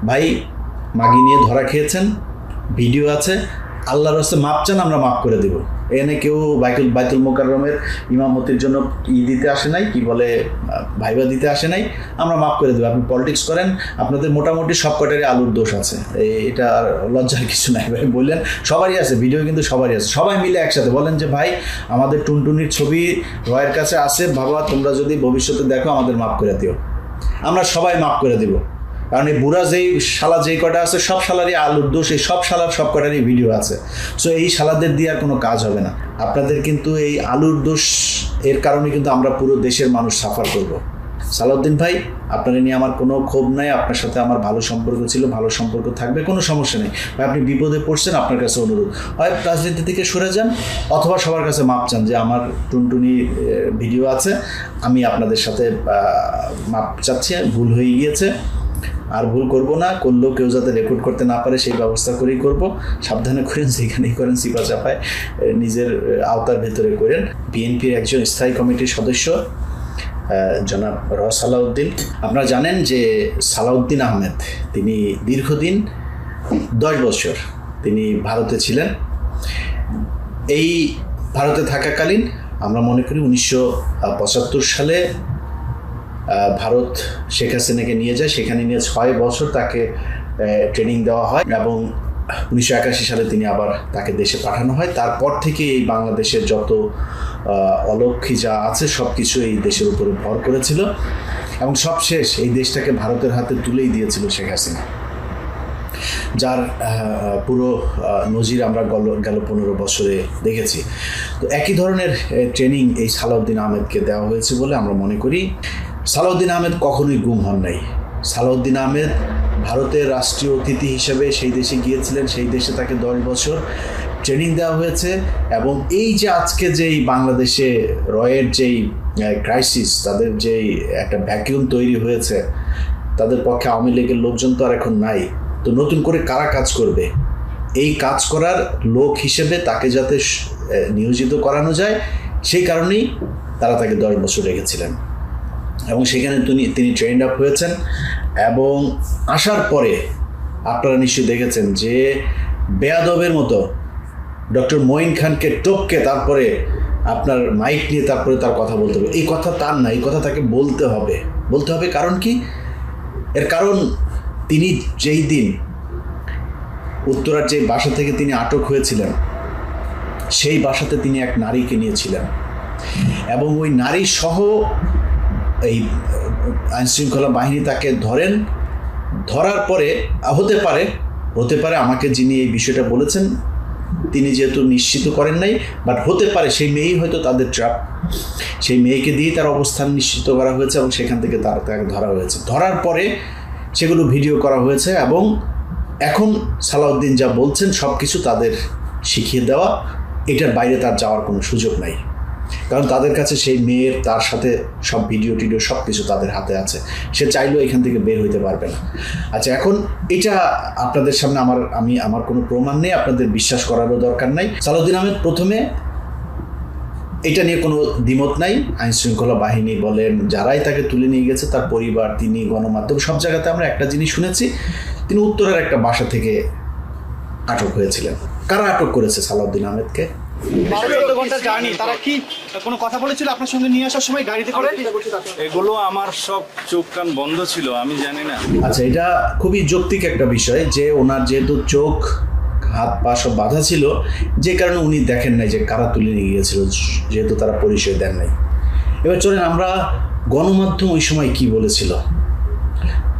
ভাই মাগি নিয়ে ধরা খেয়েছেন, ভিডিও আছে, আল্লাহর রাস্তায় মাপ চান, আমরা মাফ করে দেব। এনে কেউ বাইতুল মোকাররমের ইমামতির জন্য দিতে আসে নাই, কি বলে ভাইবা দিতে আসে নাই, আমরা মাফ করে দেবো। আপনি পলিটিক্স করেন, আপনাদের মোটামুটি সব কটারই আলুর দোষ আছে, এটা আর লজ্জার কিছু নাই। ভাই বললেন সবারই আছে, ভিডিও কিন্তু সবারই আছে, সবাই মিলে একসাথে বলেন যে ভাই আমাদের টুনটুনির ছবি রয়ের কাছে আছে, বাবা তোমরা যদি ভবিষ্যতে দেখো আমাদের মাফ করে দিও, আমরা সবাই মাফ করে দিব। কারণ এই বুড়া শালা যেই কটা আছে সব শালারই আলুর দোষ, এই সব শালার সব কটারই ভিডিও আছে। সো এই শালাদের দিয়ে আর কোনো কাজ হবে না। আপনাদের কিন্তু এই আলুর দোষ এর কারণে কিন্তু আমরা পুরো দেশের মানুষ সাফার করব। সালাউদ্দিন ভাই, আপনারা নিয়ে আমার কোনো ক্ষোভ নাই, আপনার সাথে আমার ভালো সম্পর্ক ছিল, ভালো সম্পর্ক থাকবে, কোনো সমস্যা নেই ভাই। আপনি বিপদে পড়ছেন, আপনার কাছে অনুরোধ, হয় রাজনীতি থেকে সরে যান অথবা সবার কাছে মাপ চান যে আমার টুনটুনি ভিডিও আছে, আমি আপনাদের সাথে মাপ চাচ্ছি, ভুল হয়ে গিয়েছে, আর ভুল করব না, করলেও কেউ যাতে রেকর্ড করতে না পারে সেই ব্যবস্থা করেই করব। সাবধানে করেন, যেখানেই করেন চিপা চাপায় নিজের আওতার ভেতরে করেন। বিএনপির একজন স্থায়ী কমিটির সদস্য জনাব সালাউদ্দিন, আপনারা জানেন যে সালাউদ্দিন আহমেদ তিনি দীর্ঘদিন 10 বছর তিনি ভারতে ছিলেন। এই ভারতে থাকাকালীন আমরা মনে করি 1975 সালে ভারত শেখ হাসিনাকে নিয়ে যায়, সেখানে নিয়ে 6 বছর তাকে ট্রেনিং দেওয়া হয় এবং 1981 সালে তিনি আবার তাকে দেশে পাঠানো হয়। তারপর থেকে এই বাংলাদেশের যত অলক্ষী যা আছে সব কিছু এই দেশের উপরে ভর করেছিল এবং সবশেষ এই দেশটাকে ভারতের হাতে তুলেই দিয়েছিল শেখ হাসিনা, যার পুরো নজির আমরা গেল 15 বছরে দেখেছি। তো একই ধরনের ট্রেনিং এই সালাউদ্দিন আহমেদকে দেওয়া হয়েছে বলে আমরা মনে করি। সালাউদ্দিন আহমেদ কখনোই গুম হন নাই। সালাউদ্দিন আহমেদ ভারতের রাষ্ট্রীয় অতিথি হিসেবে সেই দেশে গিয়েছিলেন, সেই দেশে তাকে 10 বছর ট্রেনিং দেওয়া হয়েছে এবং এই যে আজকে যেই বাংলাদেশে রয়ের যেই ক্রাইসিস, তাদের যেই একটা ভ্যাকিউম তৈরি হয়েছে, তাদের পক্ষে আওয়ামী লীগের লোকজন তো আর এখন নাই, তো নতুন করে কারা কাজ করবে? এই কাজ করার লোক হিসেবে তাকে যাতে নিয়োজিত করানো যায় সেই কারণেই তারা তাকে 10 বছর রেখেছিলেন এবং সেখানে তিনি ট্রেন্ড আপ হয়েছেন। এবং আসার পরে আপনারা নিশ্চয়ই দেখেছেন যে বেয়াদবের মতো ডক্টর মঈন খানকে টপকে তারপরে আপনার মাইক নিয়ে তারপরে তার কথা বলতে হবে। এই কথা তার না, এই কথা তাকে বলতে হবে। কারণ কি? এর কারণ তিনি যেই দিন উত্তরার যে বাসা থেকে তিনি আটক হয়েছিলেন সেই বাসাতে তিনি এক নারীকে নিয়েছিলেন এবং ওই নারী সহ এই আইনশৃঙ্খলা বাহিনী তাকে ধরার পরে হতে পারে আমাকে যিনি এই বিষয়টা বলেছেন তিনি যেহেতু নিশ্চিত করেন নাই, বাট হতে পারে সেই মেয়েই হয়তো তাদের ট্র্যাপ, সেই মেয়েকে দিয়েই তার অবস্থান নিশ্চিত করা হয়েছে এবং সেখান থেকে তাকে ধরা হয়েছে। ধরার পরে সেগুলো ভিডিও করা হয়েছে এবং এখন সালাউদ্দিন যা বলছেন সব কিছু তাদের শিখিয়ে দেওয়া, এটার বাইরে তার যাওয়ার কোনো সুযোগ নাই। কারণ তাদের কাছে সেই মেয়ের তার সাথে সব ভিডিও সব কিছু তাদের হাতে আছে, সে চাইলেও এখান থেকে বের হইতে পারবে না। আচ্ছা, এখন এটা আপনাদের সামনে আমার কোনো প্রমাণ নেই, আপনাদের বিশ্বাস করারও দরকার নাই। সালাউদ্দিন আহমেদ প্রথমে এটা নিয়ে কোনো দ্বিমত নাই, আইনশৃঙ্খলা বাহিনী বলেন, যারাই তাকে তুলে নিয়ে গেছে, তার পরিবার, তিনি, গণমাধ্যম, সব জায়গাতে আমরা একটা জিনিস শুনেছি, তিনি উত্তরের একটা বাসা থেকে আটক হয়েছিলেন। কারা আটক করেছে সালাউদ্দিন আহমেদকে? 12-14 ঘন্টা জার্নি, তারা কি কোনো কথা বলেছিল আপনার সঙ্গে নিয়ে আসার সময় গাড়িতে করে? এগুলো আমার সব চোখ কান বন্ধ ছিল, আমি জানি না। আচ্ছা, এটা খুবই যৌক্তিক একটা বিষয় যে ওনার যেহেতু চোখ হাত পা সব বাঁধা ছিল, যে কারণে উনি দেখেন নাই যে কারা তুলে নিয়ে গিয়েছিল, যেহেতু তারা পরিচয় দেন নাই। এবার চলেন আমরা গণমাধ্যম ওই সময় কি বলেছিল।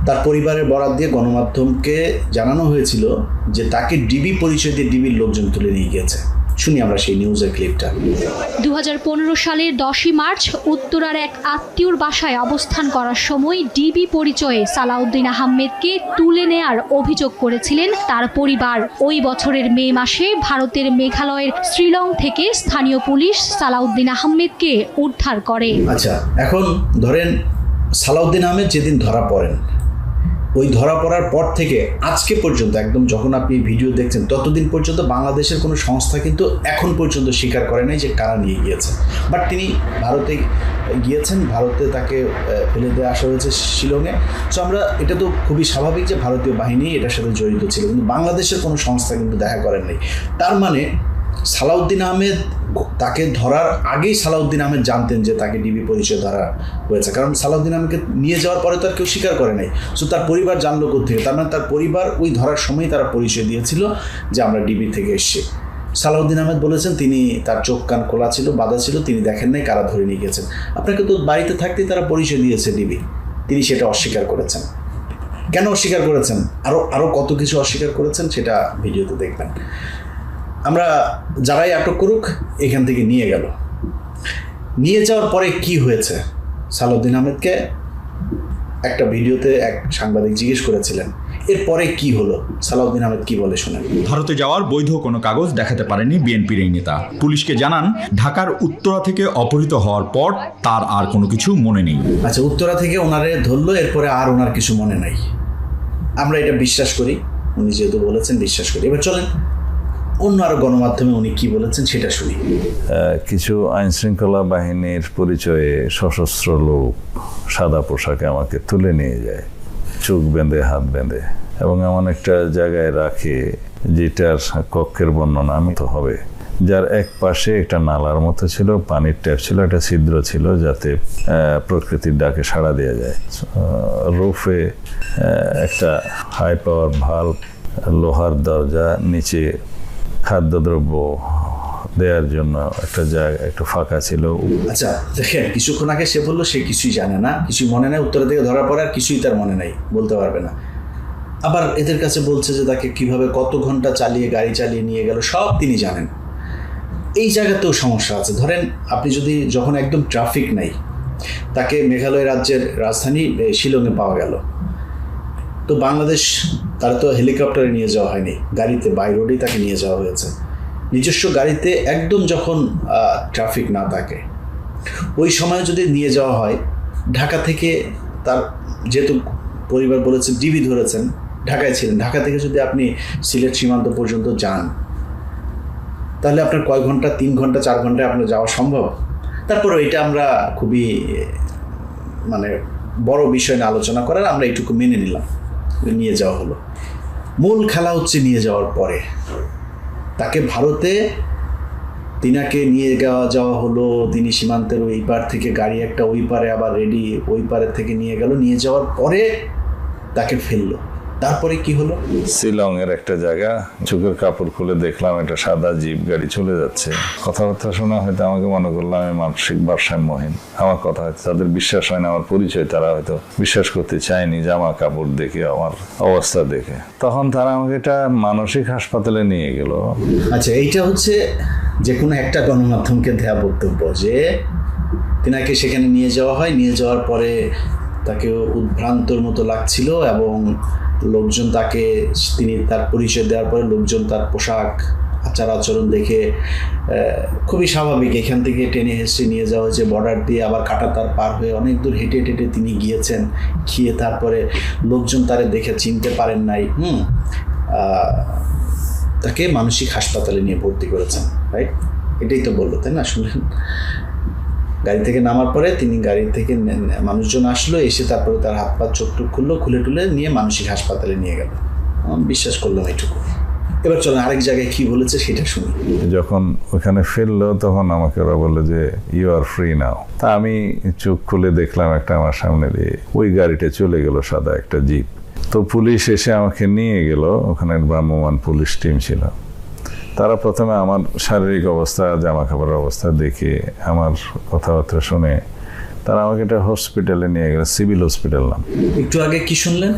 তার পরিবারের বরাত দিয়ে গণমাধ্যমকে জানানো হয়েছিল যে তাকে ডিবি পরিচয় দিয়ে ডিবির লোকজন তুলে নিয়ে গিয়েছে। শুনি আমরা সেই নিউজের ক্লিপটা। 2015 সালের 10ই মার্চ উত্তরার এক আত্মীয়র বাসায় অবস্থান করার সময় ডিবি পরিচয়ে সালাউদ্দিন আহমেদকে তুলে নেয়ার অভিযোগ করেছিলেন তার পরিবার। ওই বছরের মে মাসে ভারতের মেঘালয়ের শ্রীলং থেকে স্থানীয় পুলিশ সালাউদ্দিন আহমেদকে উদ্ধার করে। আচ্ছা, এখন ধরেন সালাউদ্দিন আহমেদ যেদিন ধরা পড়েন ওই ধরা পড়ার পর থেকে আজকে পর্যন্ত, একদম যখন আপনি ভিডিও দেখছেন ততদিন পর্যন্ত বাংলাদেশের কোনো সংস্থা কিন্তু এখন পর্যন্ত স্বীকার করে নাই যে কারা নিয়ে গিয়েছে। বাট তিনি ভারতে গিয়েছেন, ভারতে তাকে ফেলে দিয়ে আসা হয়েছে শিলংয়ে। সো আমরা, এটা তো খুবই স্বাভাবিক যে ভারতীয় বাহিনী এটার সাথে জড়িত ছিল, কিন্তু বাংলাদেশের কোনো সংস্থা কিন্তু দেখা করেন নাই। তার মানে সালাউদ্দিন আহমেদ, তাকে ধরার আগেই সালাউদ্দিন আহমেদ জানতেন যে তাকে ডিবি পরিচয় ধরা হয়েছে, কারণ সালাউদ্দিন আহমেদকে নিয়ে যাওয়ার পরে তো আর কেউ স্বীকার করে নাই। সো তার পরিবার জানলো কোথেকে? তার মানে তার পরিবার ওই ধরার সময় তারা পরিচয় দিয়েছিল যে আমরা ডিবি থেকে এসেছি। সালাউদ্দিন আহমেদ বলেছেন তিনি, তার চোখ কান খোলা ছিল, বাধা ছিল, তিনি দেখেন নাই কারা ধরে নিয়ে গেছেন। আপনাকে তো বাড়িতে থাকতেই তারা পরিচয় দিয়েছে ডিবি, তিনি সেটা অস্বীকার করেছেন। কেন অস্বীকার করেছেন? আরও কত কিছু অস্বীকার করেছেন, সেটা ভিডিওতে দেখবেন। আমরা যারাই আটক করুক, এখান থেকে নিয়ে গেল। নিয়ে যাওয়ার পরে কি হয়েছে? সালাউদ্দিন আহমেদকে একটা ভিডিওতে এক সাংবাদিক জিজ্ঞেস করেছিলেন, এরপরে কি হলো, সালাউদ্দিন আহমেদ কি বলে শোনেন। ভারতে যাওয়ার বৈধ কোনো কাগজ দেখাতে পারেনি বিএনপির এই নেতা। পুলিশকে জানান ঢাকার উত্তরা থেকে অপহৃত হওয়ার পর তার আর কোনো কিছু মনে নেই। আচ্ছা, উত্তরা থেকে ওনারে ধরলো, এরপরে আর ওনার কিছু মনে নাই। আমরা এটা বিশ্বাস করি, উনি যেহেতু বলেছেন বিশ্বাস করি। এবার চলেন অন্য আরো গণমাধ্যমে উনি কি বলেছেন সেটা শুনি। কিছু আইনশৃঙ্খলা বাহিনীর পরিচয়ে সশস্ত্র লোক সাদা পোশাকে আমাকে তুলে নিয়ে যায়, চোখ বেঁধে হাত বেঁধে, এবং এমন একটা জায়গায় রাখে যেটার কক্ষের বর্ণনা আমি তো হবে, যার এক পাশে একটা নালার মতো ছিল, পানির ট্যাপ ছিল, একটা ছিদ্র ছিল যাতে প্রকৃতির ডাকে সাড়া দেওয়া যায়। রুফে একটা হাই পাওয়ার ভাল্ব, লোহার দরজা, নিচে খাদ্যদ্রব্য দেওয়ার জন্য একটা জায়গা একটু ফাঁকা ছিল। আচ্ছা দেখেন, কিছুক্ষণ আগে সে বললো সে কিছুই জানে না, কিছুই মনে নাই, উত্তর থেকে ধরা পড়ে আর কিছুই তার মনে নাই, বলতে পারবে না। আবার এদের কাছে বলছে যে তাকে কিভাবে কত ঘন্টা চালিয়ে গাড়ি চালিয়ে নিয়ে গেল সব তিনি জানেন। এই জায়গাতেও সমস্যা আছে। ধরেন আপনি যদি, যখন একদম ট্রাফিক নাই, তাকে মেঘালয় রাজ্যের রাজধানী শিলংয়ে পাওয়া গেল, তো বাংলাদেশ, তারা তো হেলিকপ্টারে নিয়ে যাওয়া হয়নি, গাড়িতে বাই রোডেই তাকে নিয়ে যাওয়া হয়েছে, নিজস্ব গাড়িতে, একদম যখন ট্রাফিক না থাকে ওই সময় যদি নিয়ে যাওয়া হয়। ঢাকা থেকে তার, যেহেতু পরিবার বলেছে ডিবি ধরেছেন, ঢাকায় ছিলেন, ঢাকা থেকে যদি আপনি সিলেট সীমান্ত পর্যন্ত যান, তাহলে আপনার কয় ঘন্টা, 3 ঘন্টা 4 ঘন্টায় আপনার যাওয়া সম্ভব? তারপরে এটা আমরা খুবই মানে বড় বিষয় নিয়ে আলোচনা করার, আমরা এইটুকু মেনে নিলাম, নিয়ে যাওয়া হলো। মূল খেলা হচ্ছে নিয়ে যাওয়ার পরে তাকে ভারতে, তিনাকে নিয়ে যাওয়া হলো, তিনি সীমান্তের ওই পার থেকে গাড়ি একটা ওই পারে আবার রেডি, ওই পারে থেকে নিয়ে গেল, নিয়ে যাওয়ার পরে তাকে ফেললো। তারপরে কি হলো? শিলংয়ের একটা জায়গা, চোখের কাপড় খুলে দেখলাম একটা সাদা জিপ গাড়ি চলে যাচ্ছে। কথাবার্তা শোনা হয়তো আমাকে মনে করলাম আমি মানসিক ভারসাম্যহীন, আমার কথা হয়তো তাদের বিশ্বাস হয় না, আমার পরিচয় তারা হয়তো বিশ্বাস করতে চায়নি, জামা কাপড় দেখে, আমার অবস্থা দেখে। তখন তারা আমাকে একটা মানসিক হাসপাতালে নিয়ে গেল। আচ্ছা, এইটা হচ্ছে যে কোনো একটা গণমাধ্যমকে দেয়া বক্তব্য যে তিনাকে সেখানে নিয়ে যাওয়া হয়, নিয়ে যাওয়ার পরে তাকে উদ্ভ্রান্তর মতো লাগছিল এবং লোকজন তাকে, তিনি তার পরিচয় দেওয়ার পরে লোকজন তার পোশাক আচার আচরণ দেখে খুবই স্বাভাবিক, এখান থেকে টেনে হেসে নিয়ে যাওয়া হয়েছে, বর্ডার দিয়ে আবার কাঁটাতার পার হয়ে অনেক দূর হেঁটে হেঁটে তিনি গিয়েছেন, গিয়ে তারপরে লোকজন তারে দেখে চিনতে পারেন নাই, তাকে মানসিক হাসপাতালে নিয়ে ভর্তি করেছেন, রাইট? এটাই তো বললো, তাই না? শুনলেন, গাড়ি থেকে নামার পরে তিনি, গাড়ি থেকে মানুষজন আসলো, এসে তারপরে তার হাত পা চোখ টুক খুললো, খুলে টুলে নিয়ে মানসিক হাসপাতালে নিয়ে গেল। বিশ্বাস করলাম এইটুকু। এবার চলেন আরেক জায়গায় কি বলেছে সেটা শুনি। যখন ওখানে ফেললো তখন আমাকে ওরা বললো যে ইউ আর ফ্রি নাও। তা আমি চোখ খুলে দেখলাম একটা আমার সামনে দিয়ে ওই গাড়িটা চলে গেল, সাদা একটা জিপ। তো পুলিশ এসে আমাকে নিয়ে গেল, ওখানে ভ্রাম্যমাণ পুলিশ টিম ছিল। তারা প্রথমে আমার শারীরিক অবস্থা, জামা কাপড়ের অবস্থা দেখে, আমার কথাবার্তা শুনে তারা আমাকে একটা হসপিটালে নিয়ে গেল, সিভিল হসপিটাল নাম। একটু আগে কি শুনলেন?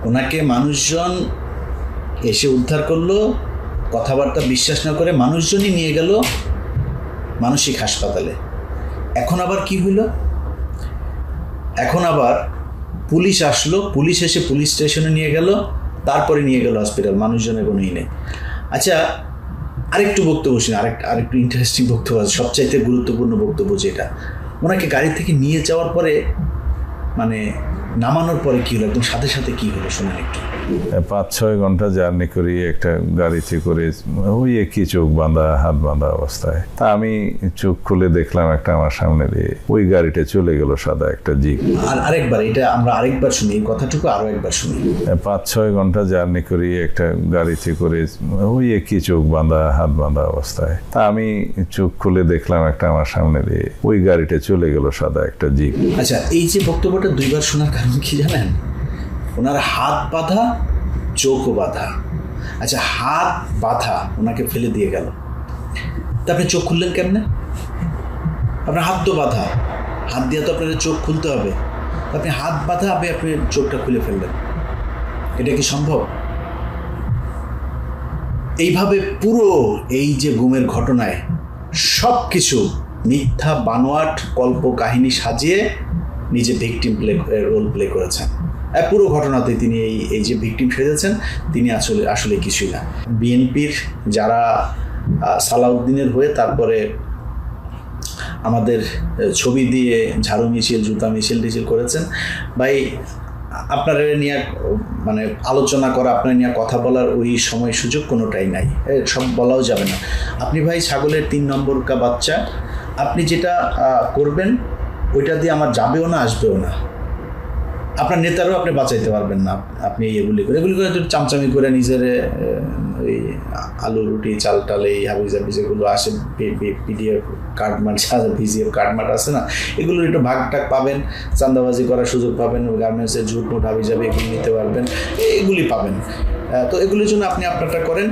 ওনাকে মানুষজন এসে উদ্ধার করলো, কথাবার্তা বিশ্বাস না করে মানুষজনই নিয়ে গেল মানসিক হাসপাতালে। এখন আবার কি হইল? এখন আবার পুলিশ আসলো, পুলিশ এসে পুলিশ স্টেশনে নিয়ে গেল, তারপরে নিয়ে গেল হসপিটাল, মানুষজনের কোনোই নেই। আচ্ছা, আরেকটু বক্তব্য শুনি, আরেকটু ইন্টারেস্টিং বক্তব্য আছে, সবচাইতে গুরুত্বপূর্ণ বক্তব্য যেটা, ওনাকে গাড়ি থেকে নিয়ে যাওয়ার পরে মানে নামানোর পরে কি হলো, একদম সাথে সাথে কি হলো শোনেন একটু। 5-6 ঘন্টা জার্নি করি একটা গাড়িতে করে, ওই একই চোখ বাঁধা হাত বাঁধা অবস্থায়। তা আমি চোখ খুলে দেখলাম একটা আমার সামনে দিয়ে ওই গাড়িটা চলে গেল, সাদা একটা জিপ। আর আরেকবার এটা আমরা আরেকবার শুনি, এই কথাটুকু আরো একবার শুনি। 5-6 ঘন্টা জার্নি করি একটা গাড়িতে করে, ওই একই চোখ বাঁধা হাত বাঁধা অবস্থায়। তা আমি চোখ খুলে দেখলাম একটা আমার সামনে দিয়ে ওই গাড়িটা চলে গেল, সাদা একটা জিপ। আচ্ছা, এই যে বক্তব্যটা দুইবার শোনার কারণ কি জানেন? ওনার হাত বাঁধা, চোখও বাঁধা। আচ্ছা, হাত বাঁধা, ওনাকে ফেলে দিয়ে গেল, তা আপনি চোখ খুললেন কেমনে? আপনার হাত তো বাঁধা, হাত দিয়ে তো আপনার চোখ খুলতে হবে। আপনি হাত বাঁধা, আপনি চোখটা খুলে ফেললেন, এটা কি সম্ভব? এইভাবে পুরো এই যে গুমের ঘটনায় সব কিছু মিথ্যা বানোয়াট কল্প কাহিনী সাজিয়ে নিজে ভিকটিম রোল প্লে করেছেন। পুরো ঘটনাতে তিনি এই যে ভিকটিম সেজেছেন, তিনি আসলে কিছুই না। বিএনপির যারা সালাউদ্দিনের হয়ে তারপরে আমাদের ছবি দিয়ে ঝাড়ু মিছিল, জুতা মিছিল টিছিল করেছেন, ভাই আপনারা নিয়ে মানে আলোচনা করা, আপনার নিয়ে কথা বলার ওই সময় সুযোগ কোনোটাই নাই, সব বলাও যাবে না। আপনি ভাই ছাগলের 3 নম্বর কা বাচ্চা, আপনি যেটা করবেন ওইটা দিয়ে আমার যাবেও না, আসবেও না। আপনার নেতারও আপনি বাঁচাইতে পারবেন না। আপনি এগুলি করে চামচামি করে নিজের ওই আলু রুটি চাল টাল এই হাবিজাবি যেগুলো আসে, পিডিএফ কার্ডমার্ট, ভিজিএফ কার্ডমার্ট আছে না, এগুলোর একটু ভাগ টাক পাবেন, চান্দাবাজি করার সুযোগ পাবেন, গার্মেন্টসের ঝুটমুট হাবিজাবি এগুলি নিতে পারবেন, এগুলি পাবেন। তো এগুলির জন্য আপনি আপনারটা করেন,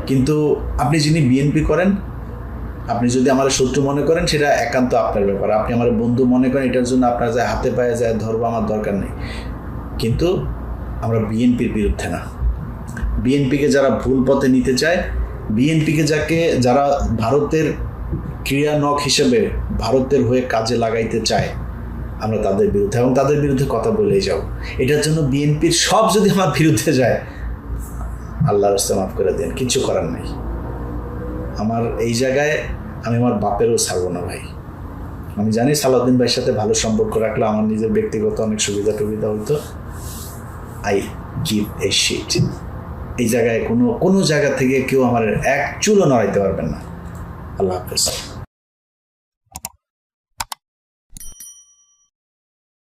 কিন্তু আপনি যিনি বিএনপি করেন, আপনি যদি আমার শত্রু মনে করেন সেটা একান্ত আপনার ব্যাপার। আপনি আমার বন্ধু মনে করেন, এটার জন্য আপনার যায় হাতে পায়ে যায় ধরবো, আমার দরকার নেই। কিন্তু আমরা বিএনপির বিরুদ্ধে না। বিএনপিকে যারা ভুল পথে নিতে চায়, বিএনপিকে যারা ভারতের ক্রিয়ানক হিসেবে ভারতের হয়ে কাজে লাগাইতে চায়, আমরা তাদের বিরুদ্ধে, এবং তাদের বিরুদ্ধে কথা বলেই যাও। এটার জন্য বিএনপির সব যদি আমার বিরুদ্ধে যায়, আল্লাহর রাস্তায় মাফ করে দেন, কিছু করার নেই। আমার এই জায়গায় আমি আমার বাপেরও ছাড়বো না ভাই। আমি জানি সালাউদ্দিন ভাইয়ের সাথে ভালো সম্পর্ক রাখলে আমার নিজের ব্যক্তিগত অনেক সুবিধা টুবিধা হইতো। I give a sheet. এই জায়গায় কোনো জায়গা থেকে কেউ আমার এক চুলও নড়াইতে পারবেন না। আল্লাহ হাফেজ।